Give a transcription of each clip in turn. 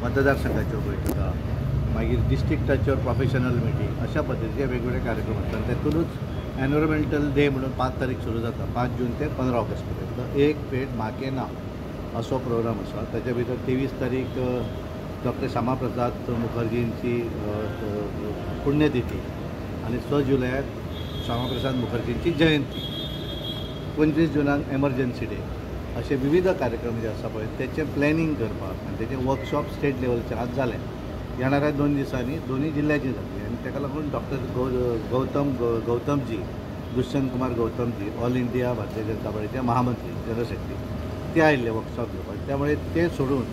मतदारसंघाच्यो बैठका मागीर डिस्ट्रिक्टाच्यो professional meeting अशा पद्दतीचे वेगवेगळे कार्यक्रम आसतात. तेतूनच एनवायरमेंटल डे म्हणून 5 तारीख सुरू जाता 5 जून ते 15 ऑगस्ट पर्यंत एक पेड म्हाके ना असो प्रोग्राम आसा. ताचे भितर 23 तारीख डॉक्टर श्यामाप्रसाद मुखर्जींची पुण्यतिथी आणि 6 जुलयाक श्यामाप्रसाद मुखर्जींची जयंती. 25 जुनाक एमर्जन्सी डे असे विविध कार्यक्रम जे आसा पळय त्याचे प्लॅनिंग करपाक आनी त्याचे वर्कशॉप स्टेट लेवलचे आज जाले. येणाऱ्या 2 दिसांनी दोन्ही जिल्ह्याची जातली आणि ताका लागून डॉक्टर गौतमजी दुष्यंत कुमार गौतमजी ऑल इंडिया भारतीय जनता पार्टीचे महामंत्री जनरल सेक्रेटरी ते आयिल्ले वर्कशॉप घेवपाक. त्यामुळे ते सोडून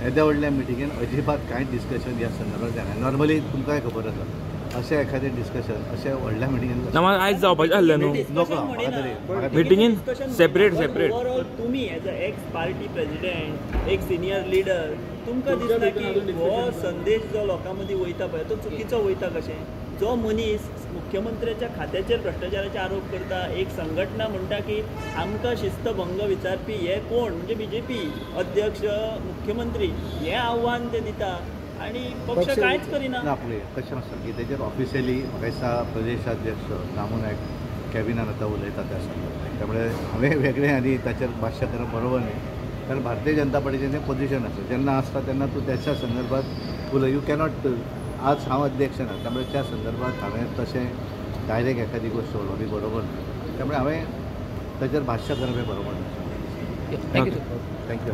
येद्या व्हडल्या मिटिंगेन अजिबात कांय डिस्कशन ह्या संदर्भात जालें. नॉर्मली तुमकांय खबर आसा अशें एखादें डिस्कशन अशें व्हडल्या मिटिंगेन आयज जावपाचें आसलें न्हू नको म्हाका तरी मिटिंगेन सेपरेट ओवरऑल तुमी as a x party president एक सिनियर लीडर तुमकां दिसता की हो संदेश जो लोकां मदीं वयता पळय तो चुकीचो वयता कशें? जो मनीस मुख्यमंत्र्याच्या खात्याचेर भ्रष्टाचाराचे आरोप करता, एक संघटना म्हणटा की आमकां शिस्तभंग विचारपी हे कोण म्हणजे BJP अध्यक्ष मुख्यमंत्री हें आव्हान ते दिता आणि पक्ष कांयच करिना. ना पळय कशें आसा की तेजेर ऑफिशियली म्हाका दिसता प्रदेशाध्यक्ष दामू नायक कॅबिनान आतां उलयता त्या संदर्भात. त्यामुळे हांवें वेगळें आनी ताचेर भाश्य करप बरोबर न्ही. कारण भारतीय जनता पार्टीचें तें पोजिशन आसा जेन्ना आसता तेन्ना तूं त्याच्या संदर्भात उलय. यू कॅनॉट आज हांव अध्यक्ष ना त्यामुळे त्या संदर्भात हांवें तशें डायरेक्ट एखादी गोष्ट उलोवप बरोबर ना. त्यामुळे हांवें ताचेर भाश्य करप हें बरोबर ना. थँक्यू. थँक्यू.